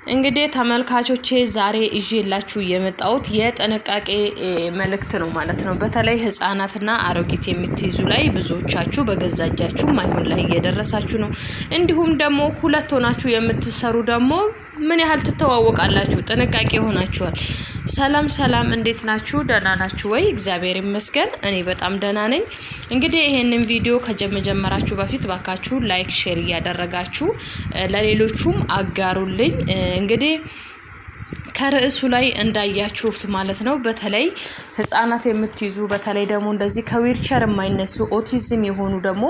እንግዲህ ተመልካቾቼ ዛሬ ይዤላችሁ የመጣሁት የጥንቃቄ መልእክት ነው ማለት ነው። በተለይ ህፃናትና አሮጊት የምትይዙ ላይ ብዙዎቻችሁ በገዛ እጃችሁ ማይሆን ላይ እየደረሳችሁ ነው። እንዲሁም ደግሞ ሁለት ሆናችሁ የምትሰሩ ደግሞ ምን ያህል ትተዋወቃላችሁ? ጥንቃቄ ሆናችኋል። ሰላም ሰላም፣ እንዴት ናችሁ? ደህና ናችሁ ወይ? እግዚአብሔር ይመስገን እኔ በጣም ደህና ነኝ። እንግዲህ ይሄንን ቪዲዮ ከመጀመራችሁ በፊት ባካችሁ ላይክ፣ ሼር እያደረጋችሁ ለሌሎቹም አጋሩልኝ። እንግዲህ ከርዕሱ ላይ እንዳያችሁት ማለት ነው። በተለይ ህፃናት የምትይዙ በተለይ ደግሞ እንደዚህ ከዊልቸር የማይነሱ ኦቲዝም የሆኑ ደግሞ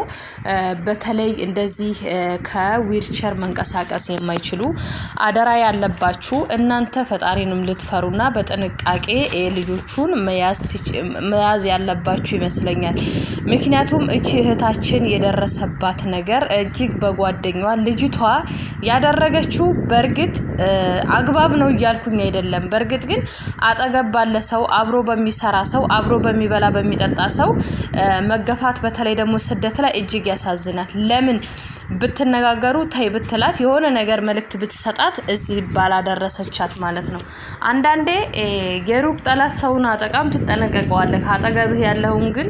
በተለይ እንደዚህ ከዊልቸር መንቀሳቀስ የማይችሉ አደራ ያለባችሁ እናንተ ፈጣሪንም ልትፈሩና በጥንቃቄ ልጆቹን መያዝ ያለባችሁ ይመስለኛል። ምክንያቱም እቺ እህታችን የደረሰባት ነገር እጅግ በጓደኛዋ ልጅቷ ያደረገችው በእርግጥ አግባብ ነው እያልኩ አይደለም። በእርግጥ ግን አጠገብ ባለ ሰው አብሮ በሚሰራ ሰው አብሮ በሚበላ በሚጠጣ ሰው መገፋት በተለይ ደግሞ ስደት ላይ እጅግ ያሳዝናል። ለምን ብትነጋገሩ ታይ ብትላት የሆነ ነገር መልእክት ብትሰጣት እዚህ ባላደረሰቻት ማለት ነው። አንዳንዴ የሩቅ ጠላት ሰውን አጠቃም ትጠነቀቀዋለህ። አጠገብህ ያለውን ግን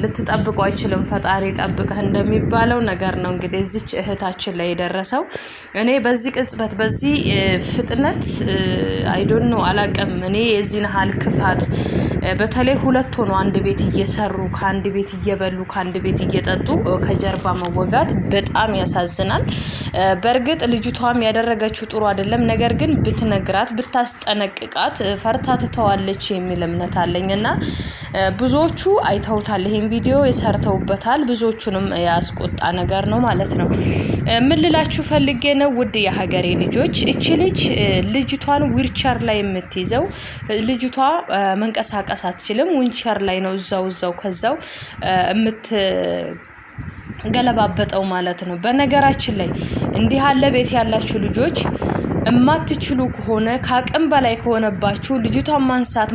ልትጠብቀው አይችልም። ፈጣሪ ጠብቀህ እንደሚባለው ነገር ነው። እንግዲህ እዚች እህታችን ላይ የደረሰው እኔ በዚህ ቅጽበት በዚህ ፍጥነት አይዶን ነው አላቀም። እኔ የዚህን ሀል ክፋት በተለይ ሁለት ሆኖ አንድ ቤት እየሰሩ ከአንድ ቤት እየበሉ ከአንድ ቤት እየጠጡ ከጀርባ መወጋት በጣም ያሳዝናል። በእርግጥ ልጅቷም ያደረገችው ጥሩ አይደለም። ነገር ግን ብትነግራት ብታስጠነቅቃት ፈርታ ትተዋለች የሚል እምነት አለኝና ብዙዎቹ አይተውታል። ይሄን ቪዲዮ የሰርተውበታል። ብዙዎቹንም ያስቆጣ ነገር ነው ማለት ነው። ምን ልላችሁ ፈልጌ ነው ውድ የሀገሬ ልጆች፣ እቺ ልጅቷን ዊልቸር ላይ የምትይዘው ልጅቷ መንቀሳቀስ አትችልም። ዊልቸር ላይ ነው እዛው ከዛው ገለባበጠው ማለት ነው። በነገራችን ላይ እንዲህ ያለ ቤት ያላችሁ ልጆች እማትችሉ ከሆነ ከአቅም በላይ ከሆነባችሁ ልጅቷን ማንሳት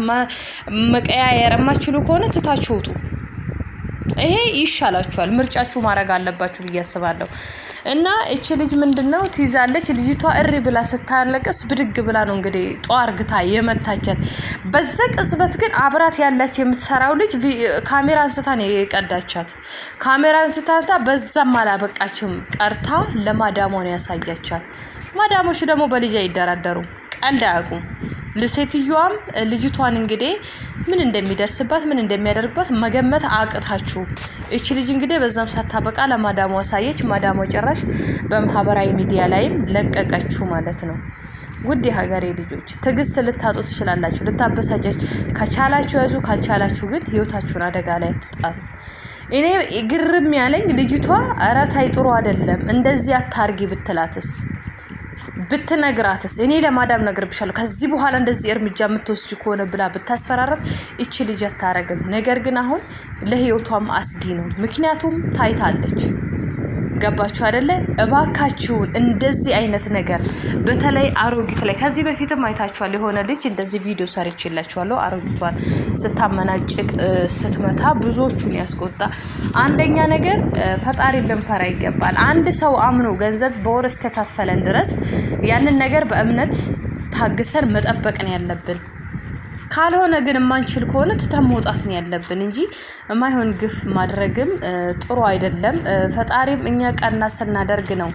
መቀያየር የማትችሉ ከሆነ ትታችሁ ውጡ። ይሄ ይሻላችኋል። ምርጫችሁ ማድረግ አለባችሁ ብዬ አስባለሁ። እና እቺ ልጅ ምንድነው ትይዛለች። ልጅቷ እሪ ብላ ስታለቅስ ብድግ ብላ ነው እንግዲህ ጧርግታ የመታቻት። በዛ ቅጽበት ግን አብራት ያለች የምትሰራው ልጅ ካሜራ አንስታ ነው የቀዳቻት። ካሜራ አንስታ በዛም አላበቃችም ቀርታ ለማዳሟ ነው ያሳያቻት። ማዳሞች ደግሞ በልጅ አይደራደሩም፣ ቀልድ አያውቁም። ለሴትዮዋም ልጅቷን እንግዲህ ምን እንደሚደርስባት ምን እንደሚያደርግባት መገመት አቅታችሁ እቺ ልጅ እንግዲህ በዛም ሳታበቃ ለማዳሟ አሳየች። ማዳሟ ጭራሽ በማህበራዊ ሚዲያ ላይም ለቀቀችው ማለት ነው። ውድ የሀገሬ ልጆች ትዕግስት ልታጡ ትችላላችሁ። ልታበሳጃችሁ ከቻላችሁ ያዙ፣ ካልቻላችሁ ግን ህይወታችሁን አደጋ ላይ አትጣሉ። እኔ ግርም ያለኝ ልጅቷ አራታይ ጥሩ አይደለም እንደዚህ አታርጊ ብትላትስ ብትነግራትስ እኔ ለማዳም ነግርብሻለሁ ከዚህ በኋላ እንደዚህ እርምጃ የምትወስጂ ከሆነ ብላ ብታስፈራራት እቺ ልጅ አታረግም። ነገር ግን አሁን ለህይወቷም አስጊ ነው። ምክንያቱም ታይታለች። ገባችሁ አይደለ? እባካችሁን እንደዚህ አይነት ነገር በተለይ አሮጊት ላይ ከዚህ በፊትም አይታችኋል። የሆነ ልጅ እንደዚህ ቪዲዮ ሰርቼላችኋለሁ። አሮጊቷን ስታመናጭቅ ስትመታ ብዙዎቹን ያስቆጣ። አንደኛ ነገር ፈጣሪ ልንፈራ ይገባል። አንድ ሰው አምኖ ገንዘብ በወር እስከከፈለን ድረስ ያንን ነገር በእምነት ታግሰን መጠበቅ ነው ያለብን። ካልሆነ ግን ማንችል ከሆነ ተመውጣት ነው ያለብን እንጂ የማይሆን ግፍ ማድረግም ጥሩ አይደለም። ፈጣሪም እኛ ቀና ስናደርግ ነው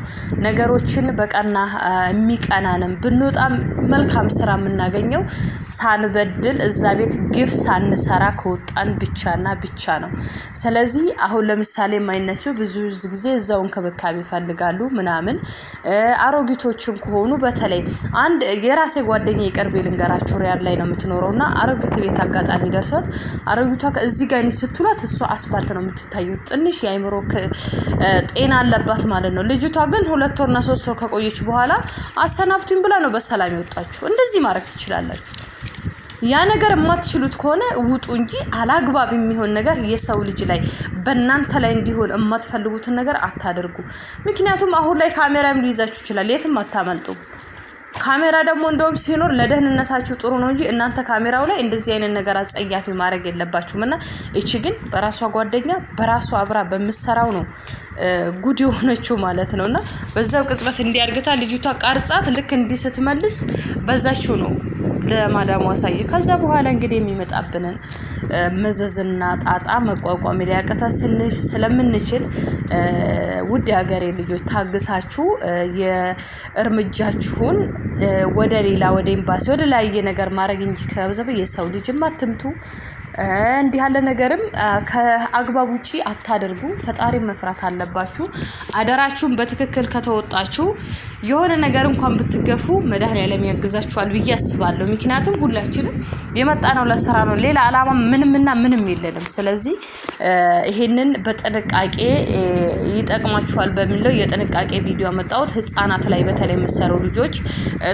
ነገሮችን በቀና የሚቀናንም ብንወጣም መልካም ስራ የምናገኘው ሳንበድል እዛ ቤት ግፍ ሳንሰራ ከወጣን ብቻና ብቻ ነው። ስለዚህ አሁን ለምሳሌ የማይነሱ ብዙ ጊዜ እዛው እንክብካቤ ይፈልጋሉ ምናምን አሮጊቶችም ከሆኑ በተለይ አንድ የራሴ ጓደኛ ይቀርብ ልንገራችሁ ሪያል ላይ ነው የምትኖረውና አሮጊት ቤት አጋጣሚ ደርሷት አሮጊቷ እዚህ ጋር ሲትሏት እሷ አስፋልት ነው የምትታየው። ትንሽ የአይምሮ ጤና አለባት ማለት ነው። ልጅቷ ግን 2 ወርና 3 ወር ከቆየች በኋላ አሰናብቱኝ ብላ ነው በሰላም ይወጣችሁ። እንደዚህ ማድረግ ትችላላችሁ። ያ ነገር የማትችሉት ከሆነ ውጡ እንጂ አላግባብ የሚሆን ነገር የሰው ልጅ ላይ በእናንተ ላይ እንዲሆን የማትፈልጉትን ነገር አታደርጉ። ምክንያቱም አሁን ላይ ካሜራም ሊይዛችሁ ይችላል። የትም አታመልጡ። ካሜራ ደግሞ እንደውም ሲኖር ለደህንነታችሁ ጥሩ ነው እንጂ እናንተ ካሜራው ላይ እንደዚህ አይነት ነገር አጸያፊ ማድረግ የለባችሁም። እና እቺ ግን በራሷ ጓደኛ በራሷ አብራ በመሰራው ነው ጉድ የሆነችው ማለት ነውና በዛው ቅጽበት እንዲያርግታ ልጅቷ ቃርጻት ልክ እንዲህ ስትመልስ በዛችው ነው ለማዳሙ አሳየ። ከዛ በኋላ እንግዲህ የሚመጣብንን መዘዝና ጣጣ መቋቋም ሊያቀታ ስለምንችል ውድ ሀገሬ ልጆች ታግሳችሁ የእርምጃችሁን ወደ ሌላ ወደ ኤምባሲ ወደ ላይ ነገር ማድረግ እንጂ ከበዘበ የሰው ልጅም አትምቱ። እንዲህ ያለ ነገርም ከአግባብ ውጪ አታደርጉ። ፈጣሪ መፍራት አለባችሁ። አደራችሁን በትክክል ከተወጣችሁ የሆነ ነገር እንኳን ብትገፉ መድኃኒዓለም ያግዛችኋል ብዬ አስባለሁ። ምክንያቱም ሁላችንም የመጣነው ለስራ ነው። ሌላ አላማ ምንም የለንም። ስለዚህ ይሄንን በጥንቃቄ ይጠቅማችኋል በሚለው የጥንቃቄ ቪዲዮ አመጣሁት። ህፃናት ላይ በተለይ መሰሩ ልጆች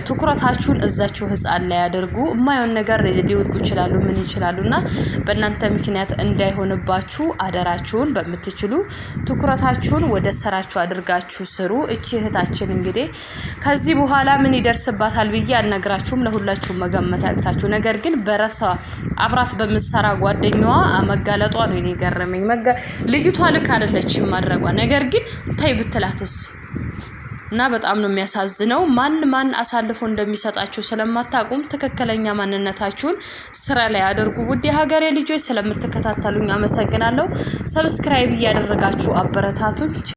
ትኩረታችሁን እዛችሁ ህፃን ላይ ያደርጉ። የማይሆን ነገር ሊወድቁ ይችላሉ ምን ይችላሉና በእናንተ ምክንያት እንዳይሆንባችሁ አደራችሁን በመትችሉ ትኩረታችሁን ወደ ስራችሁ አድርጋችሁ ስሩ። እቺ እህታችን እንግዲህ ከዚህ በኋላ ምን ይደርስባታል ብዬ አልነግራችሁም። ለሁላችሁም መገመት ያቅታችሁ። ነገር ግን በራሷ አብራት በመሰራ ጓደኛዋ መጋለጧ ነው እኔ ገረመኝ። ልጅቷ ልክ አይደለችም ማድረጓ። ነገር ግን ታይ ብትላትስ እና በጣም ነው የሚያሳዝነው። ማን አሳልፎ እንደሚሰጣችሁ ስለማታቁም ትክክለኛ ማንነታችሁን ስራ ላይ አድርጉ። ውድ የሀገሬ ልጆች ስለምትከታተሉኝ አመሰግናለሁ። ሰብስክራይብ እያደረጋችሁ አበረታቱኝ።